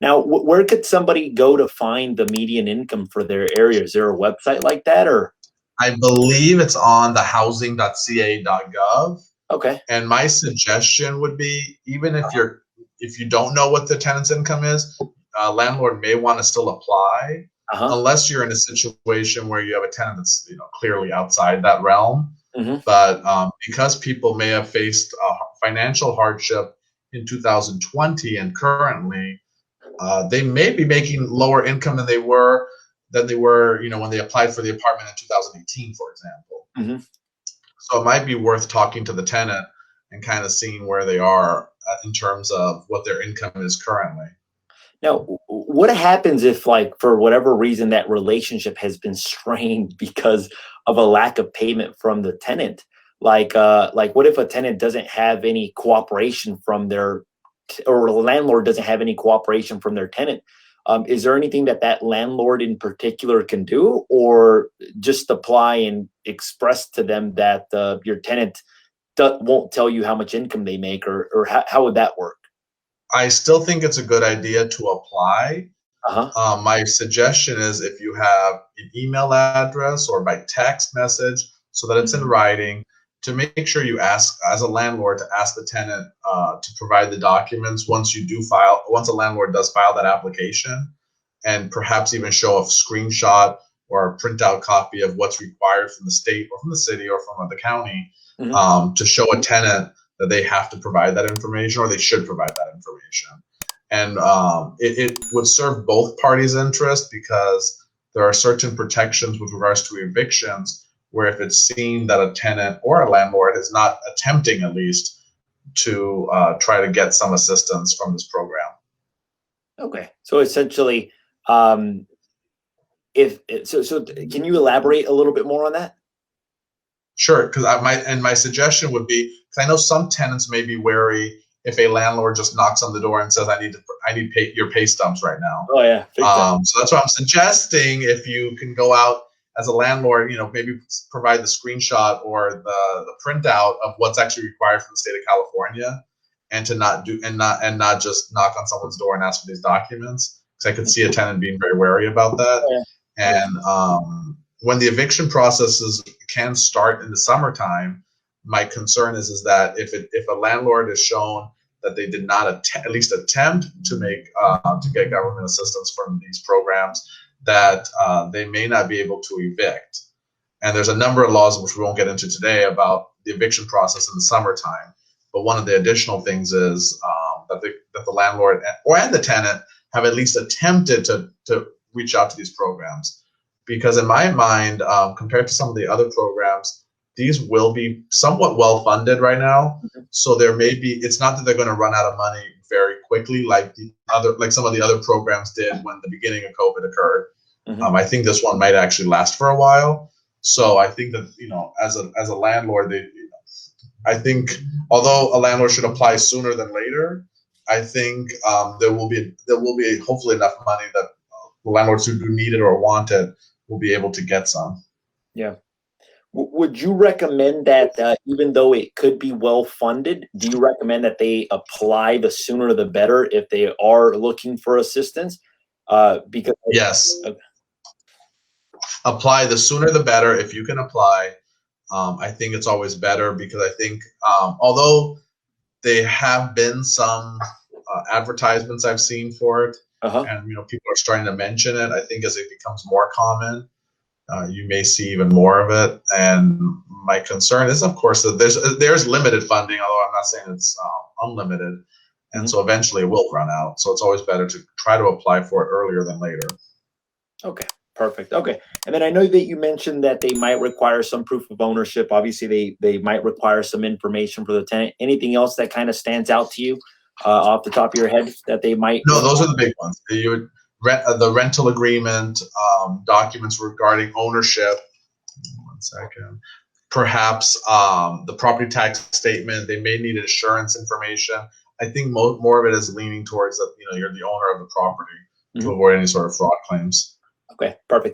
Now, where could somebody go to find the median income for their area? Is there a website like that, or I believe it's on the housing.ca.gov. okay? And my suggestion would be, even if you don't know what the tenant's income is, landlord may want to still apply, Uh-huh. unless you're in a situation where you have a tenant that's clearly outside that realm. Hmm. But because people may have faced financial hardship in 2020 and currently, they may be making lower income than they were, when they applied for the apartment in 2018, for example. Hmm. So it might be worth talking to the tenant and kind of seeing where they are in terms of what their income is currently. Now, what happens if, like, for whatever reason, that relationship has been strained because of a lack of payment from the tenant? Like, what if a tenant doesn't have any cooperation from their, or the landlord doesn't have any cooperation from their tenant? Is there anything that that landlord in particular can do, or just apply and express to them that your tenant won't tell you how much income they make, or how would that work? I still think it's a good idea to apply. Uh huh. My suggestion is, if you have an email address or by text message, so that it's in Hmm. writing, to make sure you ask, as a landlord, to ask the tenant to provide the documents once a landlord does file that application, and perhaps even show a screenshot or a printout copy of what's required from the state or from the city or from the county, Hmm. to show a tenant that they have to provide that information, or they should provide that information. And it would serve both parties' interest, because there are certain protections with regards to evictions, where if it's seen that a tenant or a landlord is not attempting, at least, to try to get some assistance from this program. Okay. So essentially, um, if can you elaborate a little bit more on that? Sure, because my suggestion would be, because I know some tenants may be wary if a landlord just knocks on the door and says, I need your pay stubs right now. Oh yeah, big time. So that's what I'm suggesting. If you can go out as a landlord, maybe provide the screenshot or the printout of what's actually required from the state of California, and to not just knock on someone's door and ask for these documents. Because I could see a tenant being very wary about that. Oh, yeah. And when the eviction processes can start in the summertime, my concern is that if a landlord is shown that they did not at least attempt to get government assistance from these programs, that they may not be able to evict. And there's a number of laws, which we won't get into today, about the eviction process in the summertime. But one of the additional things is that the landlord and the tenant have at least attempted to reach out to these programs. Because in my mind, compared to some of the other programs, these will be somewhat well funded right now. So it's not that they're going to run out of money very quickly, like some of the other programs did when the beginning of COVID occurred. Mhm. I think this one might actually last for a while. So I think that, as a landlord, I think, although a landlord should apply sooner than later, I think there will be hopefully enough money that the landlords who do need it or want it will be able to get some. Yeah. Would you recommend that, even though it could be well funded, do you recommend that they apply the sooner the better if they are looking for assistance? Because Yes, uh, apply the sooner the better. If you can apply, I think it's always better, because I think, although there have been some advertisements I've seen for it, uh-huh. and people are starting to mention it. I think as it becomes more common, you may see even more of it. And my concern is, of course, that there's limited funding, although I'm not saying it's unlimited. And Mhm. so eventually it will run out. So it's always better to try to apply for it earlier than later. Okay, perfect. Okay. And then I know that you mentioned that they might require some proof of ownership. Obviously, they might require some information for the tenant. Anything else that kind of stands out to you off the top of your head that they might No, those require? are the big ones. You would the rental agreement, documents regarding ownership. One second. Perhaps the property tax statement. They may need insurance information. I think more of it is leaning towards that, you're the owner of the property, to Mhm. avoid any sort of fraud claims. Okay, perfect.